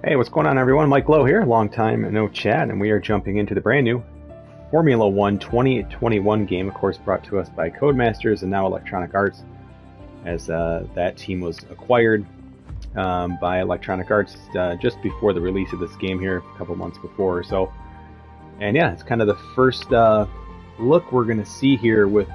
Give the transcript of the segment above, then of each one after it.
Hey, what's going on, everyone? Mike Lowe here, long time no chat, and we are jumping into the brand new Formula One 2021 game, of course, brought to us by Codemasters and now Electronic Arts, as that team was acquired by Electronic Arts just before the release of this game here, a couple months before or so. And yeah, it's kind of the first look we're going to see here with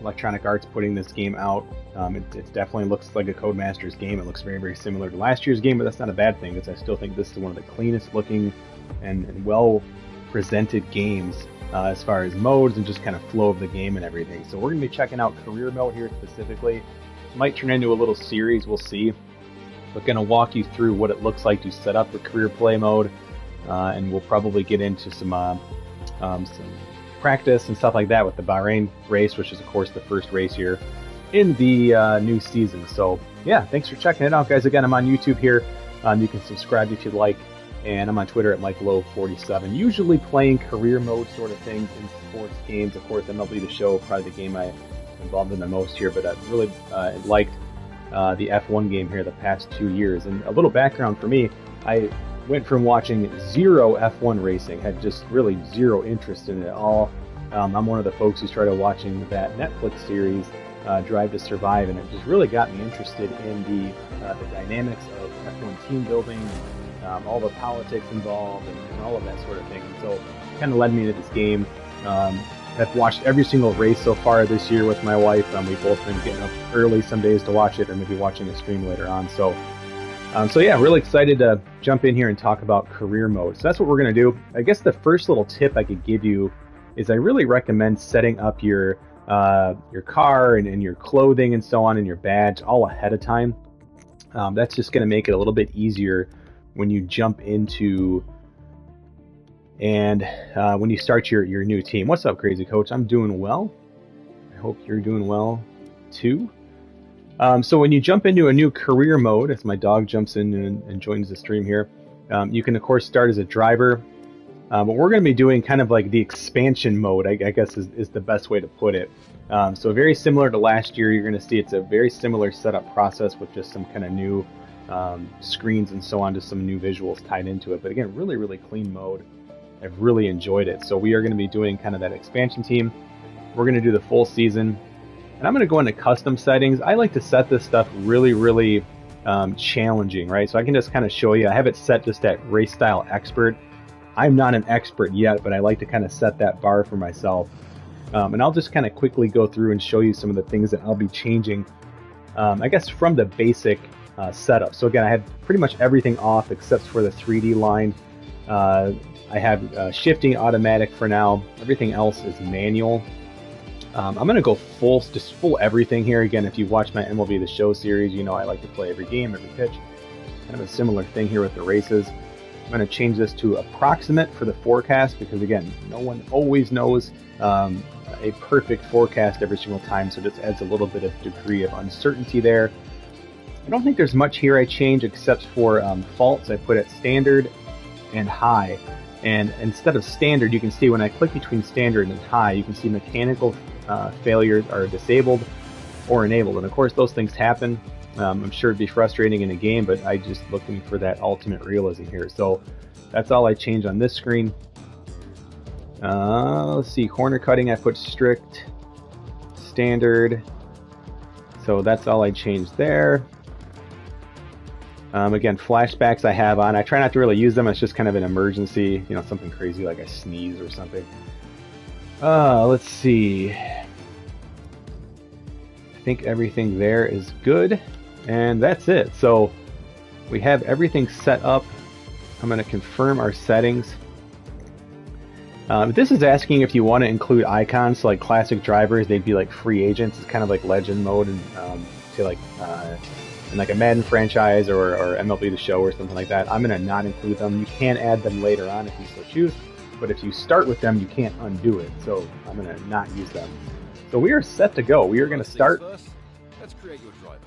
Electronic Arts putting this game out. It definitely looks like a Codemasters game. It looks very, very similar to last year's game, but that's not a bad thing, because I still think this is one of the cleanest looking and well presented games as far as modes and just kind of flow of the game and everything. So we're going to be checking out career mode here specifically. It might turn into a little series, we'll see. But going to walk you through what it looks like to set up the career play mode, and we'll probably get into some practice and stuff like that with the Bahrain race, which is of course the first race here in the new season. So yeah, thanks for checking it out, guys. Again, I'm on YouTube here. You can subscribe if you'd like, and I'm on Twitter at MikeLowe47. Usually playing career mode sort of things in sports games. Of course, MLB The Show, probably the game I'm involved in the most here, but I've really liked the F1 game here the past 2 years. And a little background for me, I went from watching zero F1 racing, had just really zero interest in it at all. I'm one of the folks who started watching that Netflix series, Drive to Survive, and it just really got me interested in the dynamics of F1 team building, all the politics involved, and all of that sort of thing. And so it kind of led me to this game. I've watched every single race so far this year with my wife. We've both been getting up early some days to watch it, or maybe watching a stream later on. So yeah, really excited to jump in here and talk about career mode. So that's what we're going to do. I guess the first little tip I could give you is I really recommend setting up your car and your clothing and so on and your badge all ahead of time. That's just going to make it a little bit easier when you jump into and when you start your new team. What's up, Crazy Coach? I'm doing well. I hope you're doing well too. So when you jump into a new career mode, as my dog jumps in and joins the stream here, you can of course start as a driver. But we're going to be doing kind of like the expansion mode, I guess is the best way to put it. So very similar to last year, you're going to see it's a very similar setup process with just some kind of new screens and so on, just some new visuals tied into it. But again, really, really clean mode. I've really enjoyed it. So we are going to be doing kind of that expansion team. We're going to do the full season. And I'm going to go into custom settings. I like to set this stuff really, really challenging, right? So I can just kind of show you. I have it set just at race style expert. I'm not an expert yet, but I like to kind of set that bar for myself. And I'll just kind of quickly go through and show you some of the things that I'll be changing, I guess, from the basic setup. So again, I have pretty much everything off except for the 3D line. I have shifting automatic for now. Everything else is manual. I'm going to go just full everything here. Again, if you watch my MLB The Show series, you know I like to play every game, every pitch. Kind of a similar thing here with the races. I'm going to change this to approximate for the forecast, because again, no one always knows a perfect forecast every single time, so this adds a little bit of degree of uncertainty there. I don't think there's much here I change except for faults. I put it standard and high, and instead of standard, you can see when I click between standard and high, you can see mechanical failures are disabled or enabled, and of course those things happen. I'm sure it'd be frustrating in a game, but I just looking for that ultimate realism here. So that's all I change on this screen. Let's see, corner cutting I put strict, standard. So that's all I changed there. Again, flashbacks I have on. I try not to really use them. It's just kind of an emergency, you know, something crazy like I sneeze or something. Let's see. I think everything there is good. And that's it. So we have everything set up. I'm going to confirm our settings. This is asking if you want to include icons. So like classic drivers, they'd be like free agents. It's kind of like legend mode, and say like in like a Madden franchise or MLB The Show or something like that. I'm going to not include them. You can add them later on if you so choose, but if you start with them, you can't undo it. So I'm going to not use them. So we are set to go. We are going to start. Let's create your driver.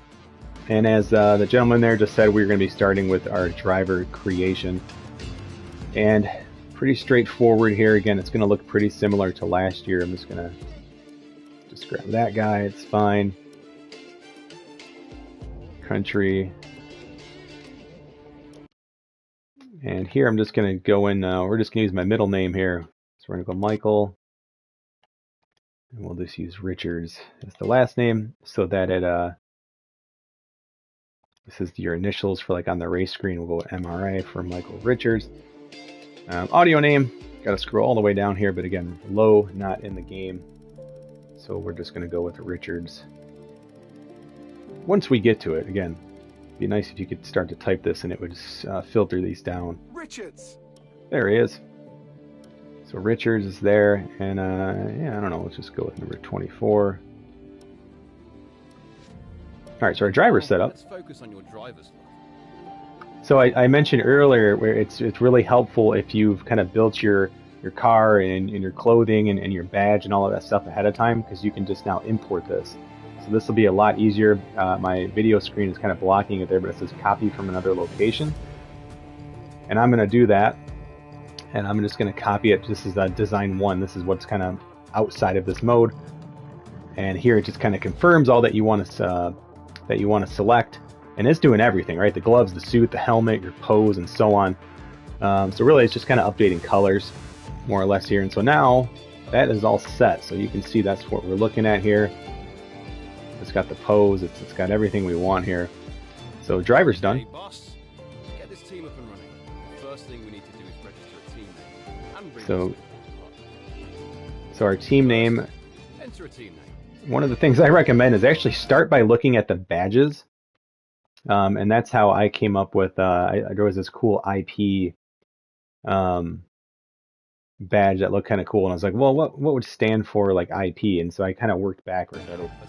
And as the gentleman there just said, we're going to be starting with our driver creation. And pretty straightforward here. Again, it's going to look pretty similar to last year. I'm just going to just grab that guy. It's fine. Country. And here I'm just going to go in, we're just going to use my middle name here. So we're going to go Michael. And we'll just use Richards as the last name so that it, this is your initials for like on the race screen. We'll go with MRA for Michael Richards. Audio name, got to scroll all the way down here, but again, Lowe, not in the game. So we're just going to go with Richards. Once we get to it, again, it'd be nice if you could start to type this and it would filter these down. Richards. There he is. So Richards is there, and yeah, I don't know, let's just go with number 24. All right, so our driver's set up. Let's focus on your driver's look. So I mentioned earlier where it's really helpful if you've kind of built your car and your clothing and your badge and all of that stuff ahead of time, because you can just now import this. So this will be a lot easier. My video screen is kind of blocking it there, but it says copy from another location. And I'm going to do that. And I'm just going to copy it. This is design 1. This is what's kind of outside of this mode. And here it just kind of confirms all that you want to select. And it's doing everything, right? The gloves, the suit, the helmet, your pose, and so on. So really, it's just kind of updating colors, more or less here. And so now that is all set. So you can see that's what we're looking at here. It's got the pose. It's got everything we want here. So driver's done. Hey, boss. Get this team up and running. First thing we need to do is register a team name and bring So our team name. Enter a team name. One of the things I recommend is actually start by looking at the badges. And that's how I came up with, there was this cool IP badge that looked kind of cool. And I was like, well, what would stand for like IP? And so I kind of worked backwards.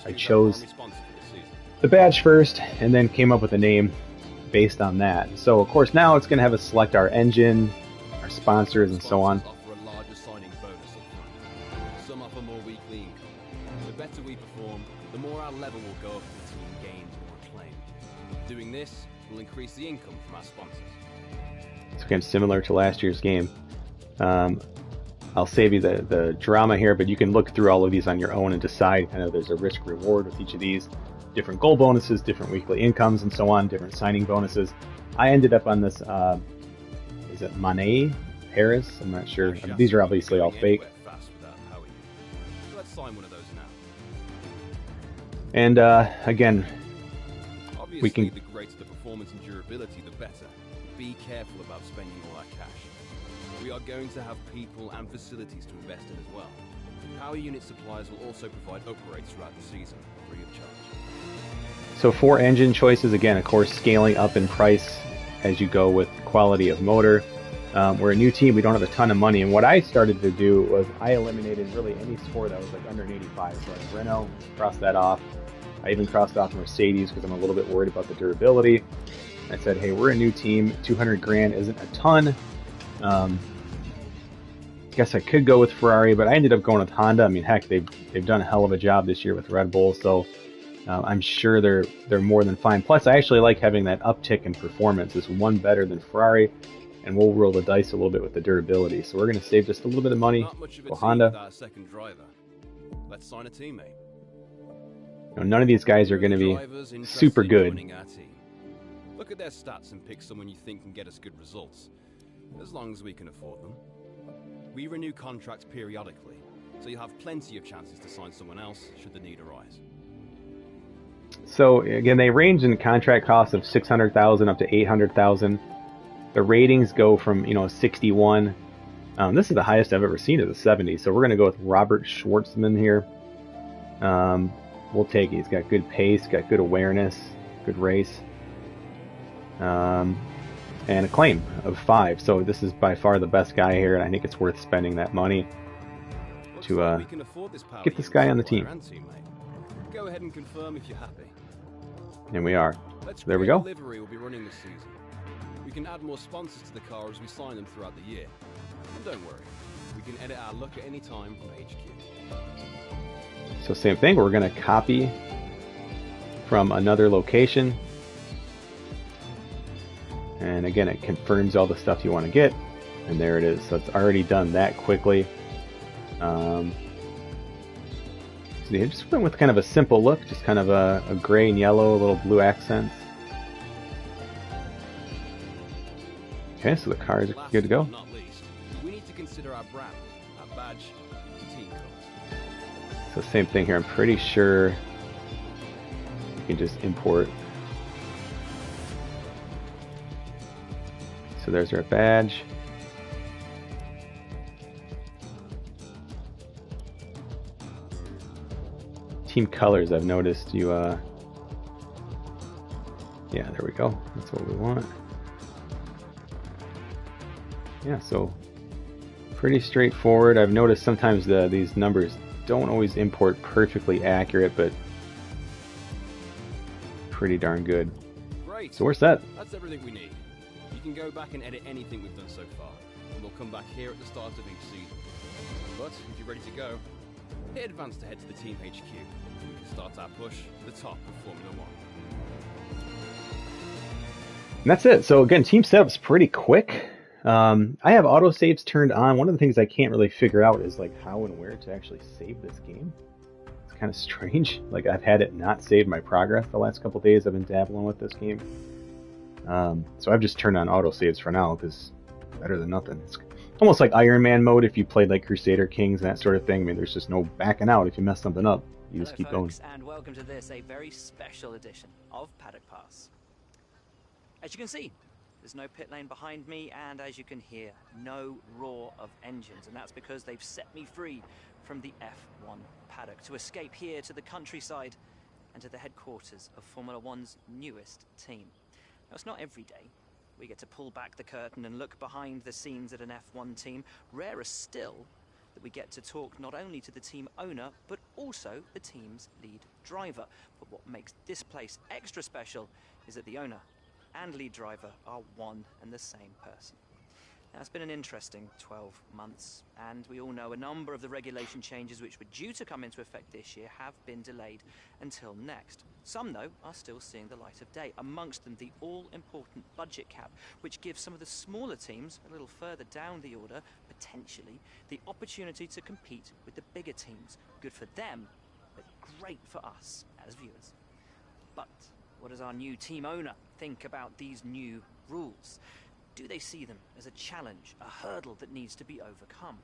I chose the badge first and then came up with a name based on that. So of course now it's going to have us select our engine, our sponsors, and so on. Some offer more weekly income. The better we perform, the more our level will go up and the team gains more acclaim. Doing this will increase the income from our sponsors. It's again similar to last year's game. I'll save you the drama here, but you can look through all of these on your own and decide. Kind of there's a risk reward with each of these, different goal bonuses, different weekly incomes, and so on, different signing bonuses. I ended up on this, is it Monet Paris? I'm not sure. These are obviously all fake. Let's sign one of those now. And again, Obviously, we can. The greater the performance and durability, the better. Be careful about spending all our cash. We are going to have people and facilities to invest in as well. Power unit suppliers will also provide upgrades throughout the season, free of charge. So 4 engine choices, again, of course, scaling up in price as you go with quality of motor. We're a new team, we don't have a ton of money, and what I started to do was I eliminated really any score that was like under an 85. So like Renault, crossed that off. I even crossed off Mercedes because I'm a little bit worried about the durability. I said, hey, we're a new team, 200 grand isn't a ton. Guess I could go with Ferrari, but I ended up going with Honda. I mean, heck, they've done a hell of a job this year with Red Bull, so I'm sure they're more than fine. Plus, I actually like having that uptick in performance. It's one better than Ferrari, and we'll roll the dice a little bit with the durability. So we're going to save just a little bit of money for Honda. Second driver. Let's sign a teammate. None of these guys are going to be super good. Look at their stats and pick someone you think can get us good results, as long as we can afford them. We renew contracts periodically, so you have plenty of chances to sign someone else should the need arise. So again, they range in contract costs of 600,000 up to 800,000. The ratings go from 61. This is the highest I've ever seen, at the 70. So we're going to go with Robert Schwartzman here. We'll take it. He's got good pace, got good awareness, good race, and a claim of 5. So this is by far the best guy here, and I think it's worth spending that money to get this guy on the team. Go ahead and confirm if you're happy. And we are. There we go. Livery will be running this season. We can add more sponsors to the car as we sign them throughout the year. And don't worry, we can edit our look at any time from HQ. So same thing, we're going to copy from another location. And again, it confirms all the stuff you want to get. And there it is. So it's already done that quickly. So they just went with kind of a simple look, just kind of a gray and yellow, a little blue accents. Okay, so the cars are Last good to go. but not least, we need to consider our brand, our badge, and team colors. So same thing here. I'm pretty sure you can just import. So there's our badge. Team colors, I've noticed you, yeah, there we go. That's what we want. Yeah, so pretty straightforward. I've noticed sometimes these numbers don't always import perfectly accurate, but pretty darn good. Great. So we're set. That's everything we need. You can go back and edit anything we've done so far, and we'll come back here at the start of each season. But if you're ready to go, hit advance to head to the Team HQ, and we can start our push to the top of Formula 1. And that's it. So again, team setup's pretty quick. I have autosaves turned on. One of the things I can't really figure out is like how and where to actually save this game. It's kind of strange. Like I've had it not save my progress the last couple days I've been dabbling with this game. So I've just turned on autosaves for now because better than nothing. It's almost like Iron Man mode if you played like Crusader Kings and that sort of thing. I mean, there's just no backing out if you mess something up. You just keep going. And welcome to this, a very special edition of Paddock Pass. As you can see, there's no pit lane behind me, and as you can hear, no roar of engines, and that's because they've set me free from the F1 paddock to escape here to the countryside and to the headquarters of Formula One's newest team. Now, it's not every day we get to pull back the curtain and look behind the scenes at an F1 team. Rarer still that we get to talk not only to the team owner, but also the team's lead driver. But what makes this place extra special is that the owner and lead driver are one and the same person. Now, it's been an interesting 12 months, and we all know a number of the regulation changes which were due to come into effect this year have been delayed until next. Some, though, are still seeing the light of day, amongst them the all-important budget cap, which gives some of the smaller teams a little further down the order, potentially, the opportunity to compete with the bigger teams. Good for them, but great for us as viewers. But what does our new team owner think about these new rules? Do they see them as a challenge, a hurdle that needs to be overcome?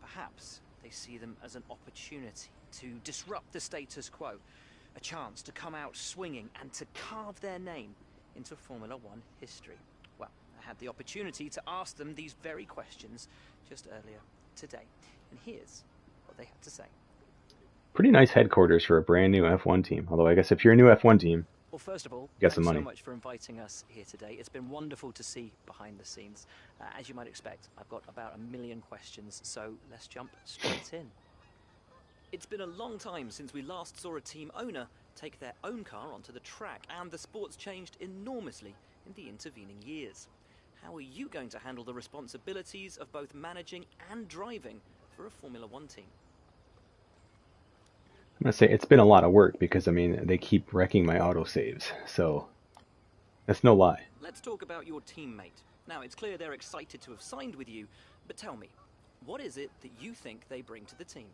Perhaps they see them as an opportunity to disrupt the status quo, a chance to come out swinging and to carve their name into Formula One history. Well, I had the opportunity to ask them these very questions just earlier today, and here's what they had to say. Pretty nice headquarters for a brand new F1 team. Although I guess if you're a new F1 team, well, first of all, get thanks some money. so much for inviting us here today. It's been wonderful to see behind the scenes. As you might expect, I've got about a million questions, so let's jump straight in. It's been a long time since we last saw a team owner take their own car onto the track, and the sport's changed enormously in the intervening years. How are you going to handle the responsibilities of both managing and driving for a Formula One team? I'm going to say it's been a lot of work because, I mean, they keep wrecking my autosaves. So that's no lie. Let's talk about your teammate. Now, it's clear they're excited to have signed with you, but tell me, what is it that you think they bring to the team?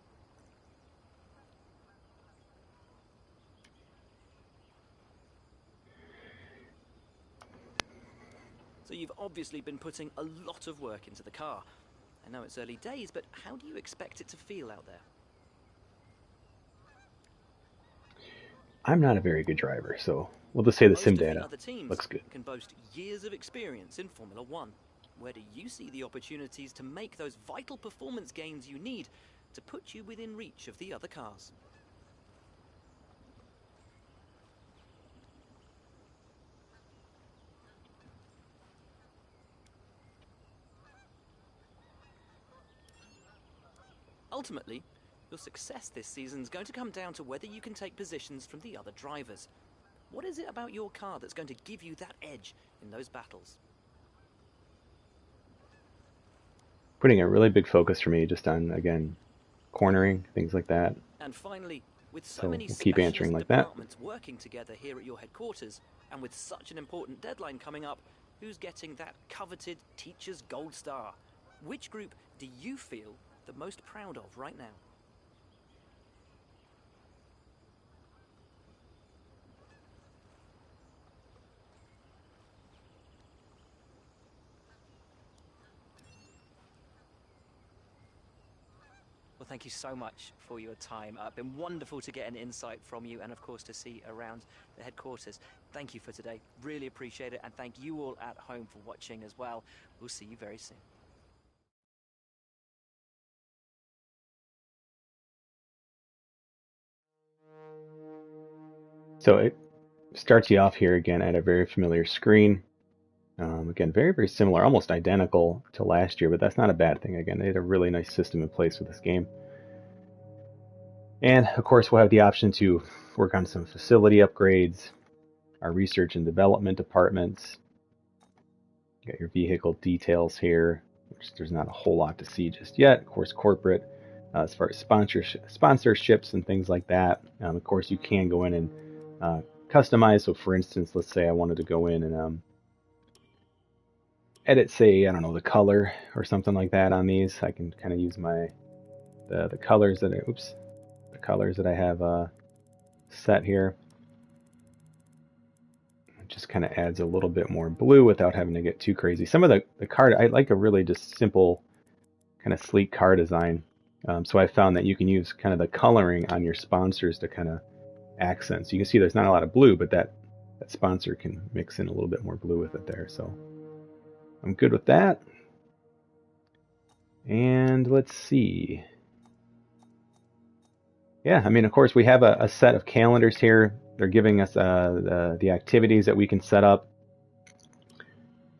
So you've obviously been putting a lot of work into the car. I know it's early days, but how do you expect it to feel out there? I'm not a very good driver, so we'll just say the sim data other teams looks good. Can boast years of experience in Formula One. Where do you see the opportunities to make those vital performance gains you need to put you within reach of the other cars? Ultimately, your success this season is going to come down to whether you can take positions from the other drivers. What is it about your car that's going to give you that edge in those battles? Putting a really big focus for me just on, again, cornering, things like that. And finally, with so So many we'll keep answering like that. departments working together here at your headquarters, and with such an important deadline coming up, who's getting that coveted Teacher's Gold Star? Which group do you feel the most proud of right now? thank you so much for your time. It's been wonderful to get an insight from you and, of course, to see around the headquarters. Thank you for today. Really appreciate it. And thank you all at home for watching as well. We'll see you very soon. So it starts you off here again at a very familiar screen. Again, very, very similar, almost identical to last year, but that's not a bad thing. Again, they had a really nice system in place with this game. And of course, we'll have the option to work on some facility upgrades, our research and development departments. You got your vehicle details here, which there's not a whole lot to see just yet. Of course, corporate, as far as sponsorships and things like that. Of course, you can go in and customize. So for instance, let's say I wanted to go in and edit, say, I don't know, the color or something like that on these. I can kind of use the colors that I have set here. It just kind of adds a little bit more blue without having to get too crazy. Some of the card, I like a really just simple kind of sleek car design. So I found that you can use kind of the coloring on your sponsors to kind of accent. So you can see there's not a lot of blue, but that sponsor can mix in a little bit more blue with it there. So I'm good with that. And let's see. Yeah, I mean, of course, we have a set of calendars here. They're giving us the activities that we can set up.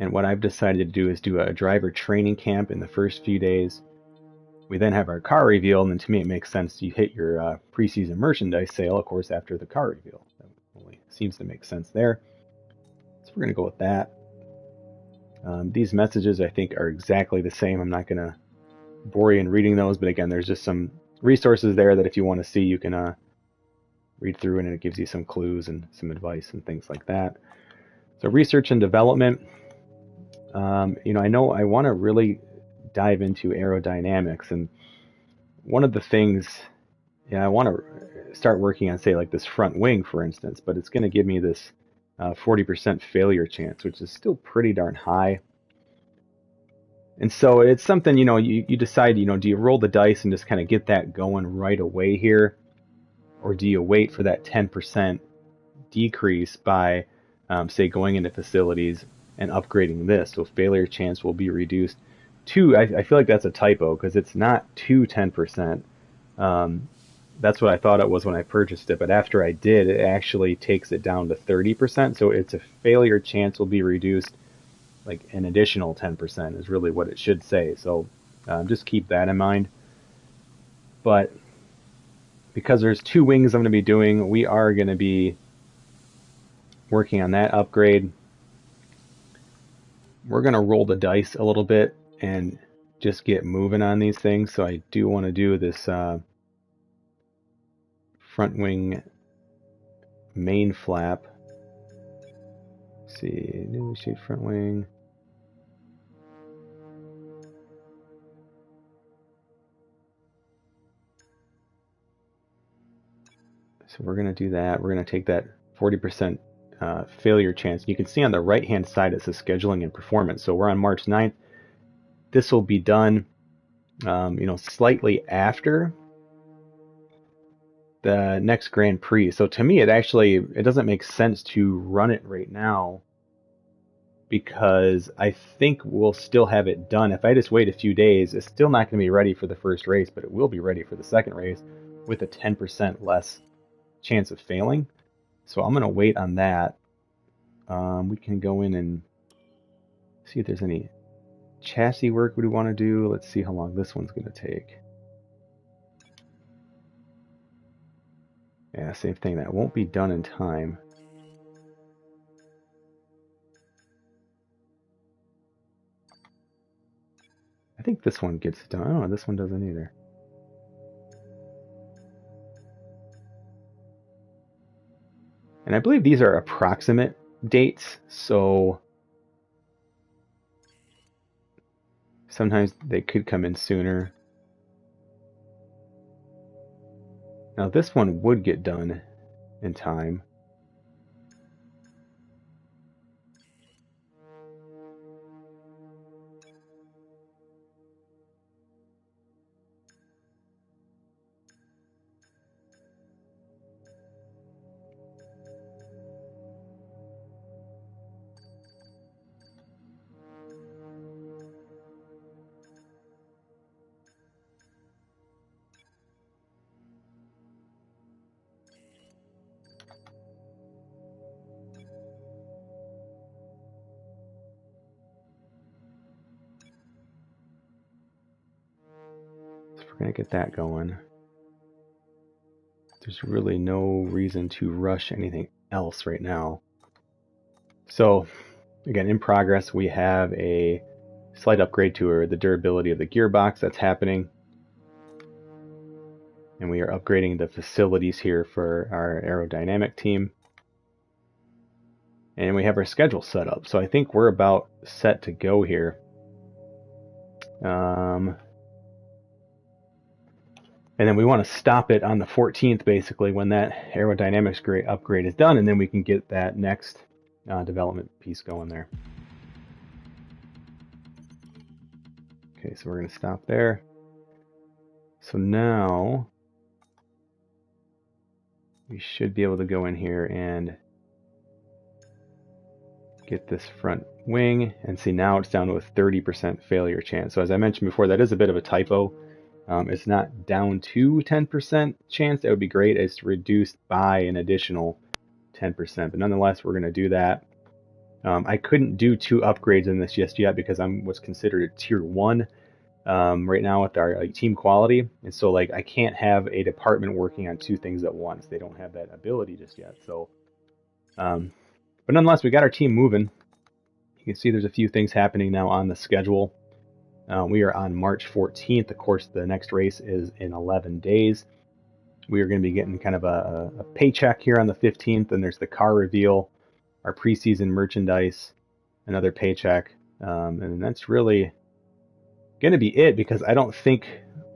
And what I've decided to do is do a driver training camp in the first few days. We then have our car reveal, and then to me it makes sense you hit your preseason merchandise sale, of course, after the car reveal. That only seems to make sense there. So we're going to go with that. These messages, I think, are exactly the same. I'm not going to bore you in reading those, but again, there's just some resources there that if you want to see, you can read through, and it gives you some clues and some advice and things like that. So research and development. I know I want to really dive into aerodynamics, and one of the things, I want to start working on, say, like this front wing, for instance, but it's going to give me this 40% failure chance, which is still pretty darn high. And so it's something, you decide, do you roll the dice and just kind of get that going right away here? Or do you wait for that 10% decrease by, say, going into facilities and upgrading this? So failure chance will be reduced to, I feel like that's a typo because it's not to 10%. That's what I thought it was when I purchased it. But after I did, it actually takes it down to 30%. So it's a failure chance will be reduced like an additional 10% is really what it should say. So just keep that in mind. But because there's 2 wings I'm going to be doing, we are going to be working on that upgrade. We're going to roll the dice a little bit and just get moving on these things. So I do want to do this front wing main flap. Let's see, new shape front wing. So we're going to do that. We're going to take that 40% failure chance. You can see on the right-hand side it says scheduling and performance. So we're on March 9th. This will be done, slightly after the next Grand Prix. So to me, it doesn't make sense to run it right now because I think we'll still have it done. If I just wait a few days, it's still not going to be ready for the first race, but it will be ready for the second race with a 10% less chance of failing. So I'm going to wait on that. We can go in and see if there's any chassis work we want to do. Let's see how long this one's going to take. Yeah, same thing. That won't be done in time. I think this one gets done. Oh, this one doesn't either. And I believe these are approximate dates, so sometimes they could come in sooner. Now this one would get done in time. we're going to get that going. There's really no reason to rush anything else right now. So, again, in progress, we have a slight upgrade to the durability of the gearbox that's happening. And we are upgrading the facilities here for our aerodynamic team. And we have our schedule set up. So I think we're about set to go here. And then we want to stop it on the 14th, basically, when that aerodynamics upgrade is done. And then we can get that next development piece going there. Okay, so we're going to stop there. So now we should be able to go in here and get this front wing, and see now it's down to a 30% failure chance. So as I mentioned before, that is a bit of a typo. It's not down to 10% chance. That would be great. It's reduced by an additional 10%. But nonetheless, we're going to do that. I couldn't do 2 upgrades in this just yet because I'm what's considered a tier 1 right now with our team quality. And so like I can't have a department working on 2 things at once. They don't have that ability just yet. So but nonetheless, we got our team moving. You can see there's a few things happening now on the schedule. We are on March 14th. Of course, the next race is in 11 days. We are going to be getting kind of a paycheck here on the 15th, and there's the car reveal, our preseason merchandise, another paycheck, and that's really going to be it, because I don't think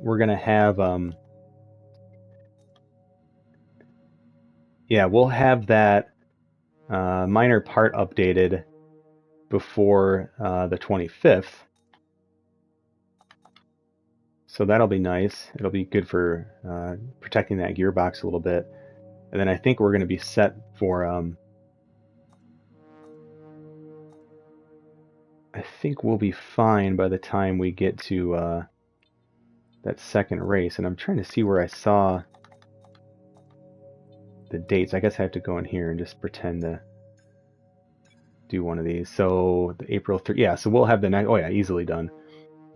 we're going to have... yeah, we'll have that minor part updated before the 25th. So that'll be nice. It'll be good for protecting that gearbox a little bit. And then I think we're going to be set for... I think we'll be fine by the time we get to that second race. And I'm trying to see where I saw the dates. I guess I have to go in here and just pretend to do one of these. So the April 3rd, yeah, so we'll have the next, oh yeah, easily done.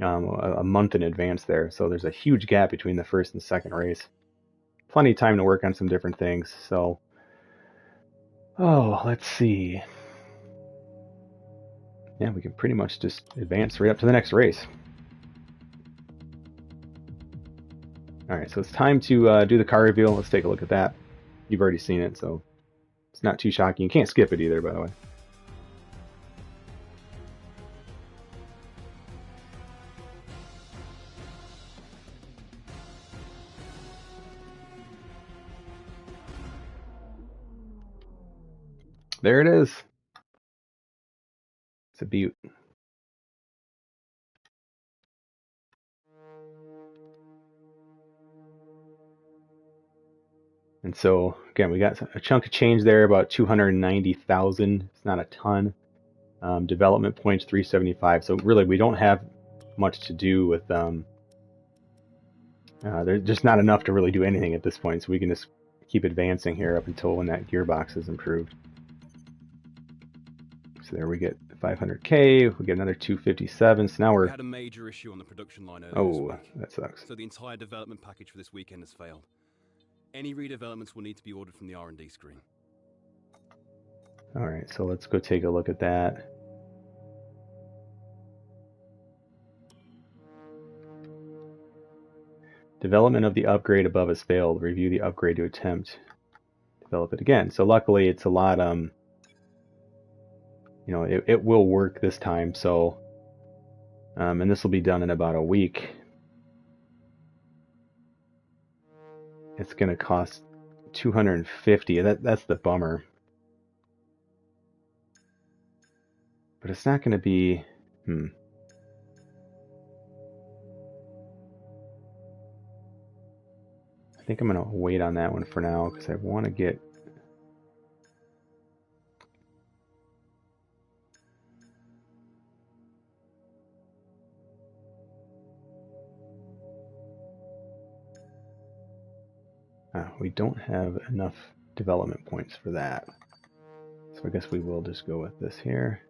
A month in advance there. So there's a huge gap between the first and second race. Plenty of time to work on some different things. So, oh, let's see. Yeah, we can pretty much just advance right up to the next race. All right, so it's time to do the car reveal. Let's take a look at that. You've already seen it, so it's not too shocking. You can't skip it either, by the way. There it is. It's a beaut. And so, again, we got a chunk of change there, about 290,000. It's not a ton. Development points, 375. So really, we don't have much to do with... there's just not enough to really do anything at this point. So we can just keep advancing here up until when that gearbox is improved. So there we get 500K. We get another 257. So now We had a major issue on the production line earlier this week. That sucks. So the entire development package for this weekend has failed. Any redevelopments will need to be ordered from the R&D screen. All right, so let's go take a look at that. Development of the upgrade above has failed. Review the upgrade to attempt develop it again. So luckily, it's a lot. You know, it will work this time. So, and this will be done in about a week. It's going to cost 250. That's the bummer. But it's not going to be. I think I'm going to wait on that one for now because I want to get... we don't have enough development points for that. So I guess we will just go with this here.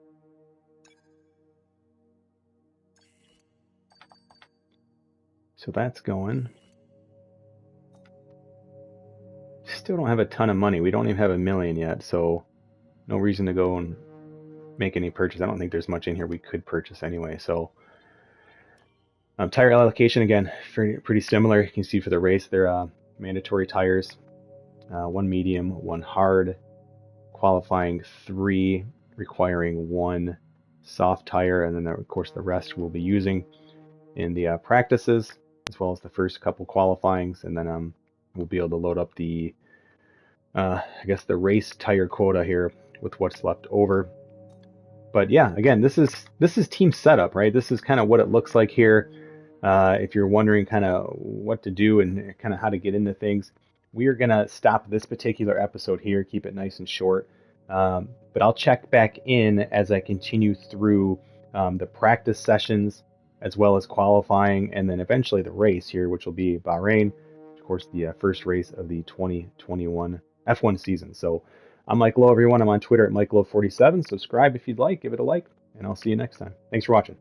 So that's going. Still don't have a ton of money. We don't even have $1 million yet, so no reason to go and make any purchase. I don't think there's much in here we could purchase anyway. So tire allocation, again, pretty similar. You can see for the race, they're mandatory tires, 1 medium, 1 hard, qualifying 3, requiring 1 soft tire, and then of course the rest we'll be using in the practices, as well as the first couple qualifyings, and then we'll be able to load up the I guess the race tire quota here with what's left over. But yeah, again, this is team setup, right? This is kind of what it looks like here. If you're wondering kind of what to do and kind of how to get into things, we are gonna stop this particular episode here, keep it nice and short. But I'll check back in as I continue through the practice sessions, as well as qualifying, and then eventually the race here, which will be Bahrain, of course, the first race of the 2021 F1 season. So I'm Mike Lowe, everyone. I'm on Twitter at MikeLowe47. Subscribe if you'd like, give it a like, and I'll see you next time. Thanks for watching.